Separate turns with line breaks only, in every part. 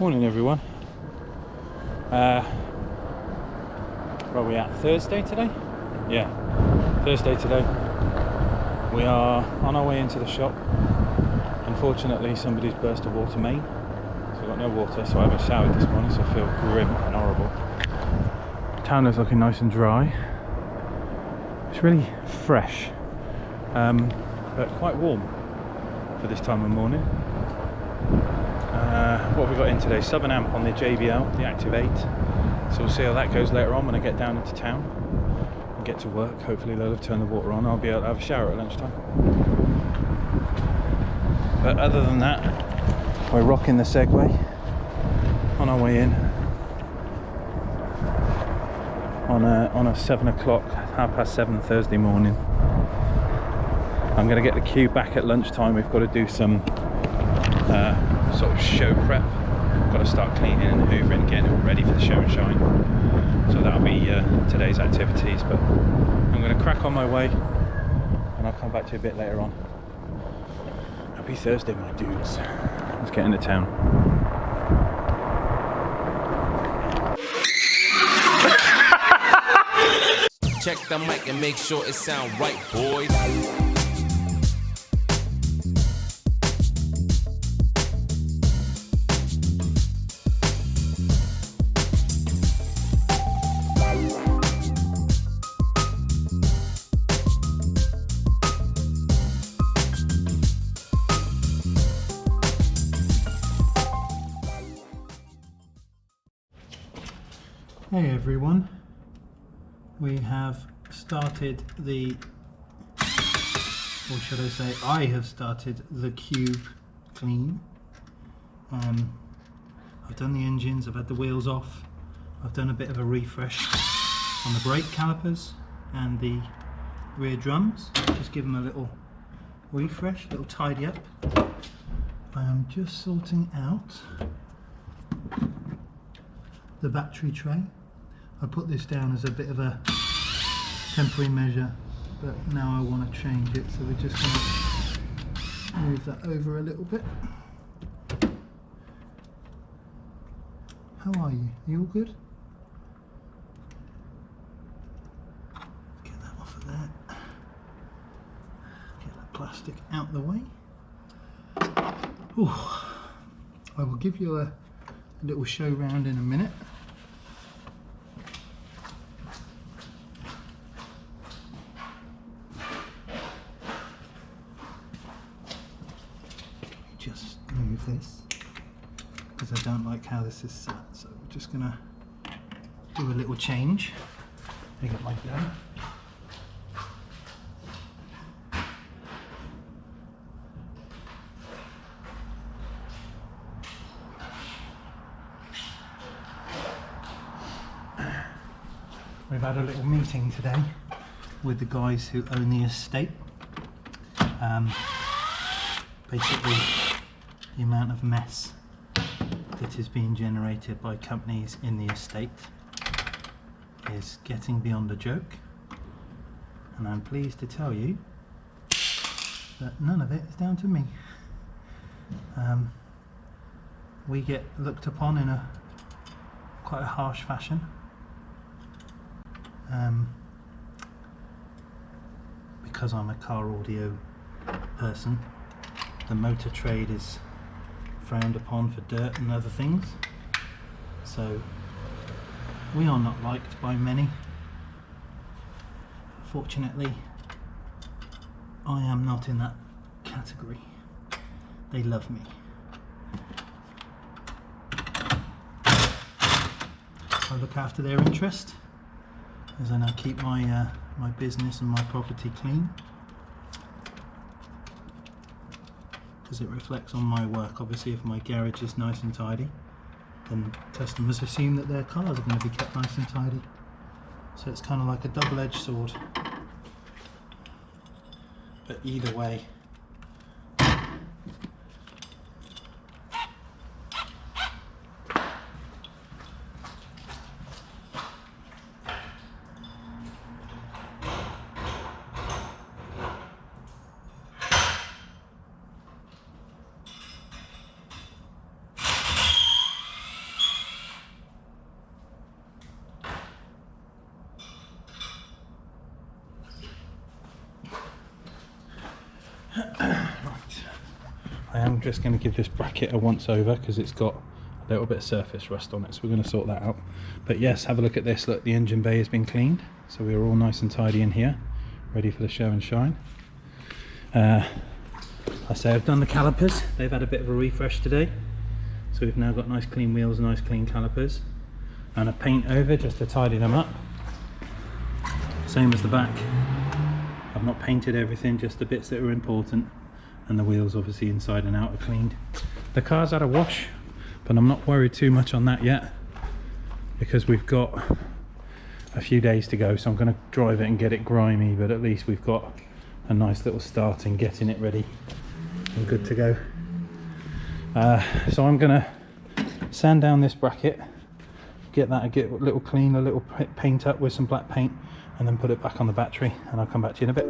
Morning everyone. Where are we at? Thursday today? Yeah, Thursday today. We are on our way into the shop. Unfortunately somebody's burst a water main, so I've got no water, so I haven't showered this morning, so I feel grim and horrible. Town is looking nice and dry. It's really fresh, but quite warm for this time of morning. What have we got in today? Sub an amp on the JBL, the Active 8. So we'll see how that goes later on when I get down into town and get to work. Hopefully they'll have turned the water on. I'll be able to have a shower at lunchtime. But other than that, we're rocking the Segway on our way in on a 7 o'clock, 7:30 Thursday morning. I'm going to get the queue back at lunchtime. We've got to do some sort of show prep. Got to start cleaning and hoovering, getting it all ready for the show and shine. So that'll be today's activities, but I'm going to crack on my way and I'll come back to you a bit later on. Happy Thursday, my dudes. Let's get into town.
Check the mic and make sure it sound right, boys.
Hey everyone, we have started the, or should I say I have started the cube clean. I've done the engines, I've had the wheels off, I've done a bit of a refresh on the brake calipers and the rear drums, just give them a little refresh, a little tidy up. I am just sorting out the battery tray. I put this down as a bit of a temporary measure, but now I want to change it, so we're just going to move that over a little bit. How are you? Are you all good? Get that off of there. Get that plastic out the way. Ooh. I will give you a little show round in a minute. Just move this because I don't like how this is set, so we're just gonna do a little change. I get my gun. We've had a little meeting today with the guys who own the estate. Basically, the amount of mess that is being generated by companies in the estate is getting beyond a joke, and I'm pleased to tell you that none of it is down to me. We get looked upon in a quite a harsh fashion. Because I'm a car audio person, the motor trade is frowned upon for dirt and other things, so we are not liked by many. Fortunately, I am not in that category. They love me. I look after their interest as I now keep my my business and my property clean, because it reflects on my work. Obviously, if my garage is nice and tidy, then customers assume that their cars are going to be kept nice and tidy. So it's kind of like a double-edged sword. But either way,
I am just going to give this bracket a once over because it's got a little bit of surface rust on it, so we're going to sort that out. But yes, have a look at this. Look, the engine bay has been cleaned, so we're all nice and tidy in here, ready for the show and shine. I say I've done the calipers. They've had a bit of a refresh today, so we've now got nice clean wheels, nice clean calipers, and a paint over just to tidy them up. Same as the back. I've not painted everything, just the bits that are important, and the wheels obviously inside and out are cleaned. The car's had a wash, but I'm not worried too much on that yet because we've got a few days to go, so I'm going to drive it and get it grimy, but at least we've got a nice little start in getting it ready and good to go. So I'm going to sand down this bracket, get a little clean, a little paint up with some black paint, and then put it back on the battery, and I'll come back to you in a bit.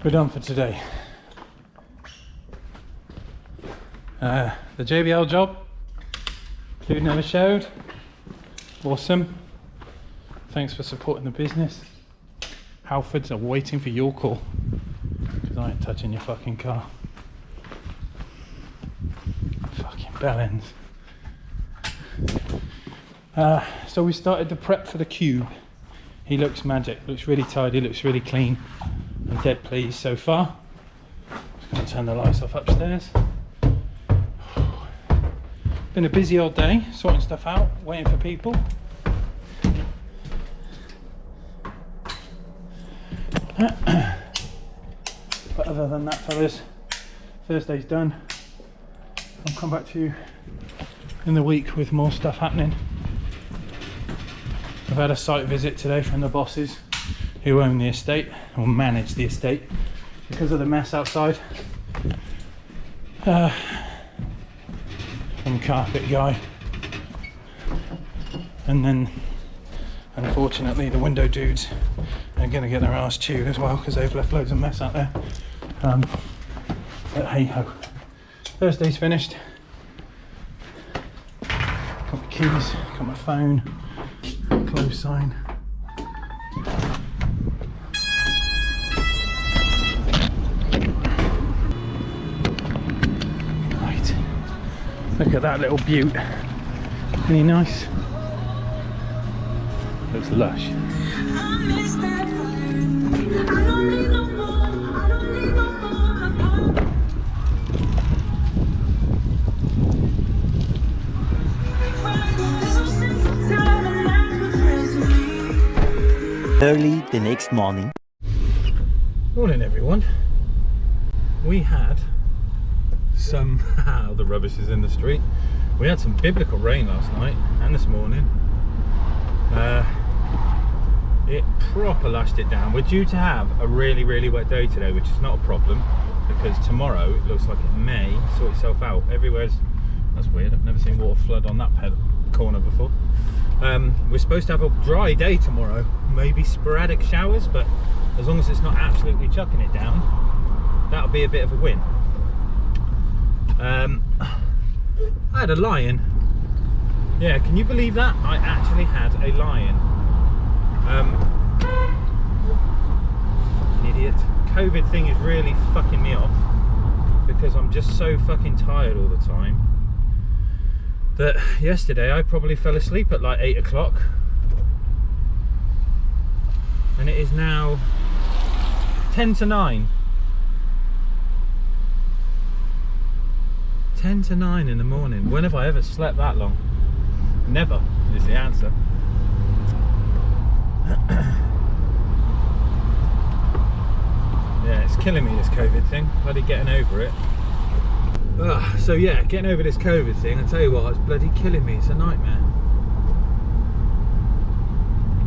We're done for today. The JBL job, food never showed. Awesome. Thanks for supporting the business. Halfords are waiting for your call because I ain't touching your fucking car. Fucking bell ends. So we started the prep for the cube. He looks magic, looks really tidy, looks really clean. I'm dead pleased so far. Just going to turn the lights off upstairs. Been a busy old day, sorting stuff out, waiting for people. But other than that, fellas, Thursday's done. I'll come back to you in the week with more stuff happening. I've had a site visit today from the bosses who own the estate or manage the estate because of the mess outside. From carpet guy, and then unfortunately the window dudes are going to get their arse chewed as well because they've left loads of mess out there. But hey ho, First day's finished. Got my keys, got my phone, close sign. Right, look at that little butte. Really nice. Looks lush.
Early the next morning.
Morning everyone. We had some, the rubbish is in the street. We had some biblical rain last night and this morning. It proper lashed it down. We're due to have a really wet day today, which is not a problem because tomorrow it looks like it may sort itself out. Everywhere's, that's weird, I've never seen water flood on that corner before. We're supposed to have a dry day tomorrow, maybe sporadic showers, but as long as it's not absolutely chucking it down, that'll be a bit of a win. I had a lion. Yeah, can you believe that? I actually had a lion. Idiot. COVID thing is really fucking me off because I'm just so fucking tired all the time that yesterday I probably fell asleep at like 8 o'clock and it is now 10 to 9. 10 to 9 in the morning. When have I ever slept that long? Never is the answer. Yeah, it's killing me, this COVID thing. Bloody getting over it. So yeah, getting over this COVID thing, I tell you what, it's bloody killing me. It's a nightmare.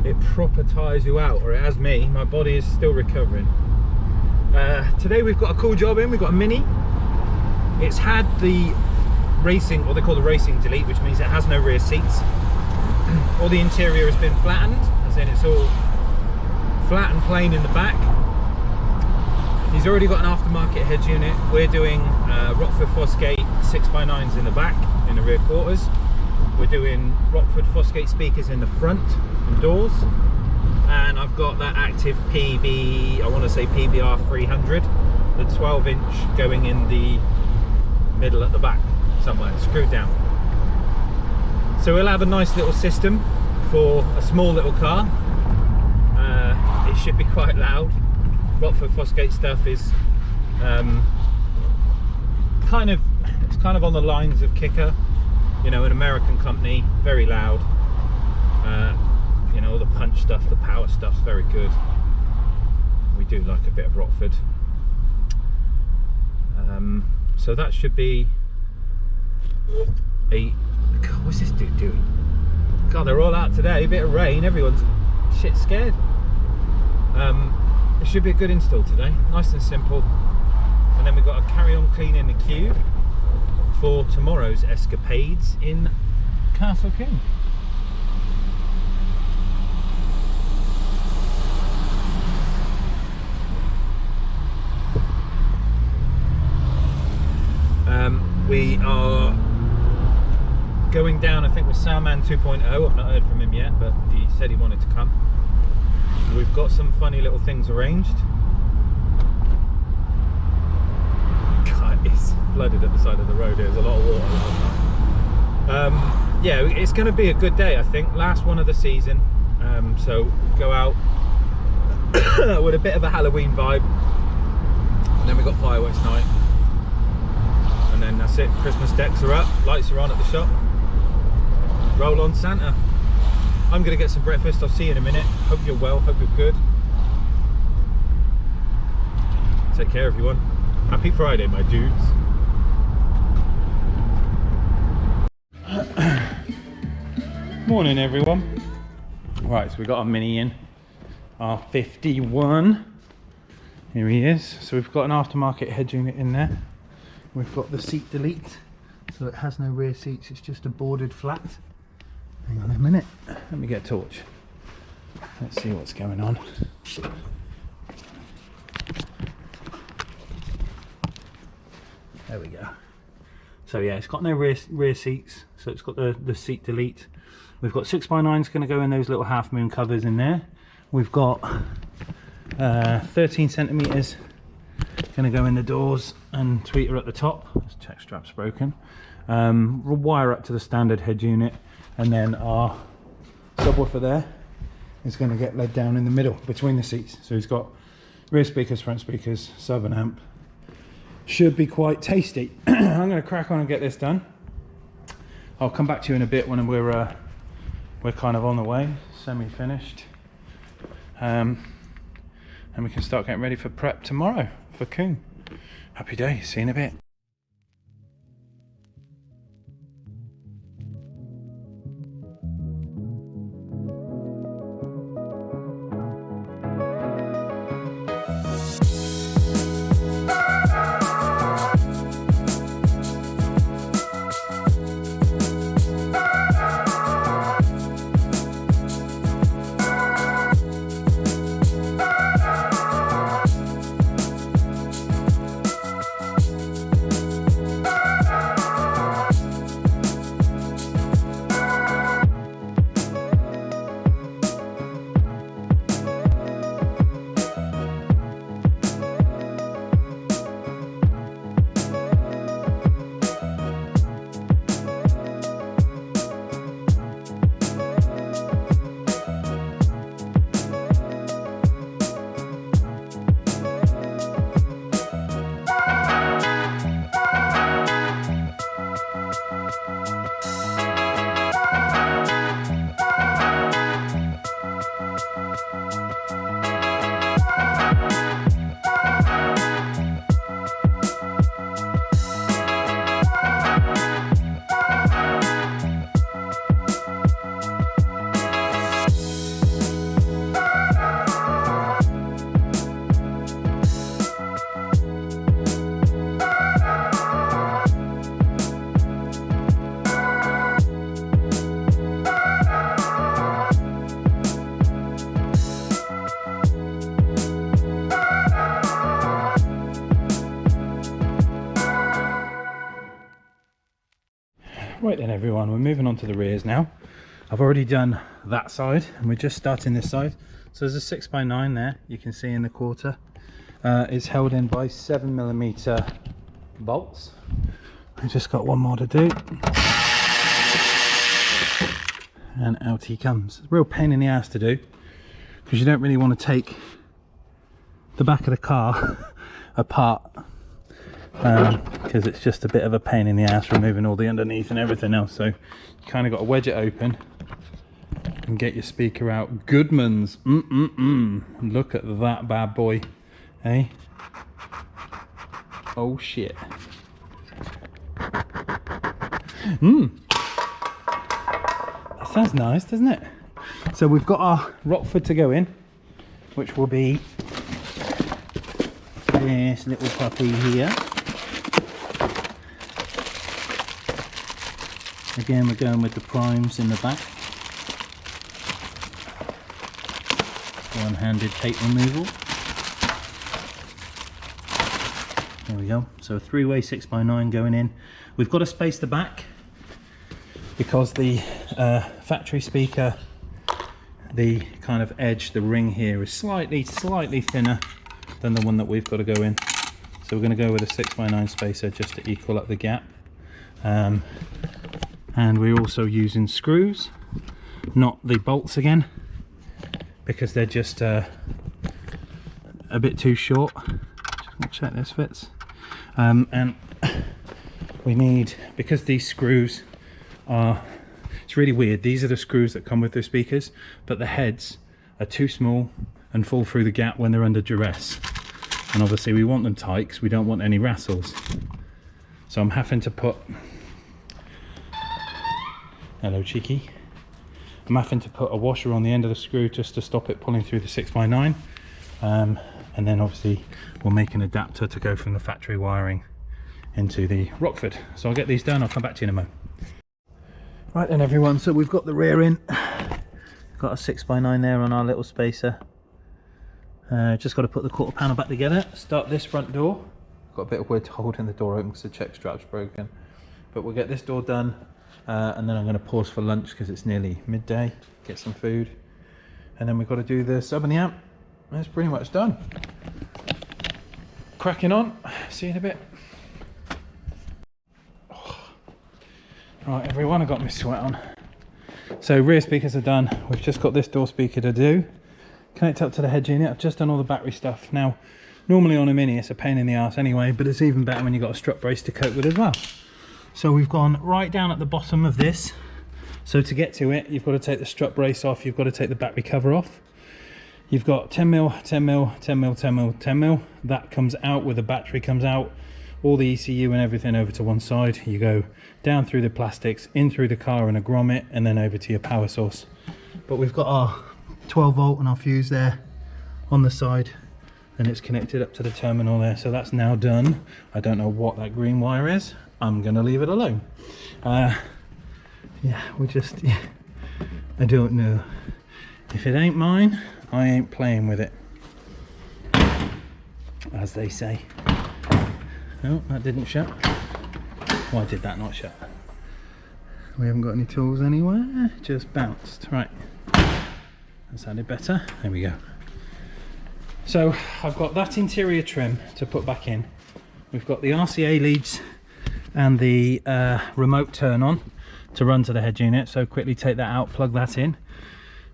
It proper tires you out, or it has me. My body is still recovering. Today we've got a cool job in. We've got a Mini. It's had the racing, what they call the racing delete, which means it has no rear seats. All the interior has been flattened, as in it's all flat and plain in the back. He's already got an aftermarket head unit. We're doing Rockford fosgate 6x9s in the back, in the rear quarters. We're doing Rockford fosgate speakers in the front and doors. And I've got that active PB, I want to say PBR 300, the 12-inch going in the middle at the back somewhere, screwed down. So we'll have a nice little system for a small little car. It should be quite loud. Rockford fosgate stuff is kind of on the lines of Kicker, you know, an American company, very loud. You know, all the punch stuff, the power stuff's very good. We do like a bit of Rockford. So that should be a... God, what's this dude doing? God, they're all out today, a bit of rain, everyone's shit scared. It should be a good install today, nice and simple. And then we've got to carry on cleaning the cube for tomorrow's escapades in Castle King. We are going down, I think, with Soundman 2.0. I've not heard from him yet, but he said he wanted to come. We've got some funny little things arranged. God, it's flooded at the side of the road. There's a lot of water last night. Yeah, it's going to be a good day, I think. Last one of the season. So go out with a bit of a Halloween vibe. And then we've got fireworks night. And then that's it. Christmas decks are up. Lights are on at the shop. Roll on Santa. I'm going to get some breakfast. I'll see you in a minute. Hope you're well. Hope you're good. Take care, everyone. Happy Friday, my dudes. Morning, everyone. Right, so we got our Mini in. R51. Here he is. So we've got an aftermarket head unit in there. We've got the seat delete. So it has no rear seats. It's just a boarded flat. Hang on a minute, let me get a torch. Let's see what's going on. There we go.
So yeah, it's got no rear seats, so it's got the seat delete. We've got 6x9s going to go in those little half moon covers in there. We've got 13 centimeters going to go in the doors and tweeter at the top. This check strap's broken. We'll wire up to the standard head unit, and then our subwoofer there is going to get led down in the middle between the seats. So he's got rear speakers, front speakers, sub and amp. Should be quite tasty. I'm going to crack on and get this done. I'll come back to you in a bit when we're kind of on the way, semi-finished, and we can start getting ready for prep tomorrow for Coombe. Happy days. See you in a bit. Right then everyone, we're moving on to the rears now. I've already done that side and we're just starting this side. So there's a 6x9 there, you can see in the quarter. It's held in by 7mm bolts. I've just got one more to do. And out he comes. It's a real pain in the ass to do, because you don't really want to take the back of the car apart, because it's just a bit of a pain in the ass removing all the underneath and everything else. So you kind of got to wedge it open and get your speaker out. Goodman's. Look at that bad boy, eh? Oh shit. That sounds nice, doesn't it? So we've got our rockford to go in, which will be this little puppy here. Again, we're going with the primes in the back. One-handed tape removal. There we go. So a three-way 6x9 going in. We've got to space the back because the factory speaker, the kind of edge, the ring here is slightly thinner than the one that we've got to go in. So we're going to go with a 6x9 spacer just to equal up the gap. And we're also using screws, not the bolts again, because they're just a bit too short. Just gonna check this fits. And we need, because these screws are, it's really weird, these are the screws that come with the speakers, but the heads are too small and fall through the gap when they're under duress. And obviously we want them tight because we don't want any rattles. So I'm having to put, hello cheeky, I'm having to put a washer on the end of the screw just to stop it pulling through the 6x9. And then obviously we'll make an adapter to go from the factory wiring into the rockford. So I'll get these done, I'll come back to you in a moment. Right then everyone, so we've got the rear in, got a 6x9 there on our little spacer. Just got to put the quarter panel back together, start this front door. Got a bit of wood holding the door open because the check strap's broken.
but we'll get this door done, and then I'm going to pause for lunch because it's nearly midday, get some food, and then we've got to do the sub and the amp. That's pretty much done. Cracking on, see you in a bit. Right everyone, I got my sweat on. So rear speakers are done. We've just got this door speaker to do. Connect up to the head unit. I've just done all the battery stuff. Now, normally on a Mini it's a pain in the arse anyway, but it's even better when you've got a strut brace to cope with as well. So we've gone right down at the bottom of this. So to get to it, you've got to take the strut brace off, you've got to take the battery cover off. You've got 10mm, 10mm, 10mm, 10mm, 10mm. That comes out where the battery comes out. All the ECU and everything over to one side. You go down through the plastics, in through the car and a grommet, and then over to your power source. But we've got our 12 volt and our fuse there on the side, and it's connected up to the terminal there. So that's now done. I don't know what that green wire is. I'm gonna leave it alone. Yeah, I don't know. If it ain't mine, I ain't playing with it, as they say. Oh, that didn't shut. Why did that not shut? We haven't got any tools anywhere, just bounced. Right, that sounded better. There we go. So I've got that interior trim to put back in. We've got the RCA leads and the remote turn on to run to the head unit. So quickly take that out, plug that in.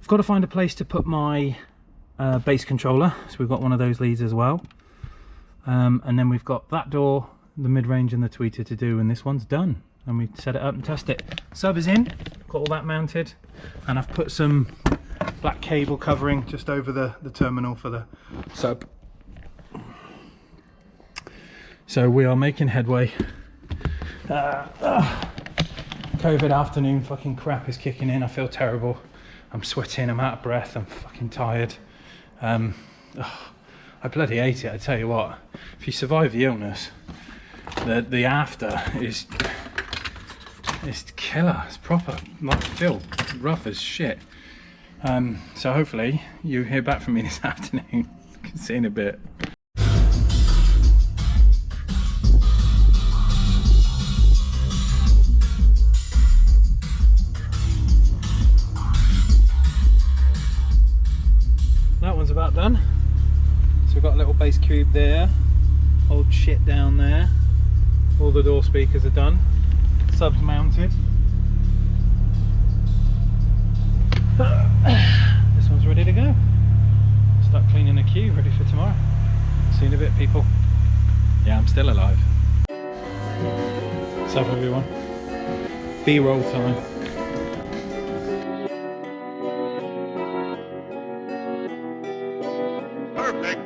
I've got to find a place to put my bass controller. So we've got one of those leads as well. And then we've got that door, the mid-range and the tweeter to do, and this one's done. And we set it up and test it. Sub is in, got all that mounted, and I've put some black cable covering just over the terminal for the sub. So we are making headway. COVID afternoon fucking crap is kicking in. I feel terrible. I'm sweating, I'm out of breath, I'm fucking tired. I bloody hate it, I tell you what. If you survive the illness, the after is killer. It's proper, like, feel rough as shit. So hopefully you hear back from me this afternoon. See you in a bit. That one's about done. We've got a little bass cube there, old shit down there, all the door speakers are done, subs mounted. This one's ready to go. Start cleaning the queue, ready for tomorrow. See you in a bit, people. Yeah, I'm still alive. What's up, everyone? B-roll time.
Perfect.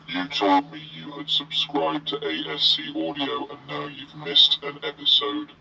You told me you had subscribed to ASC Audio and now you've missed an episode.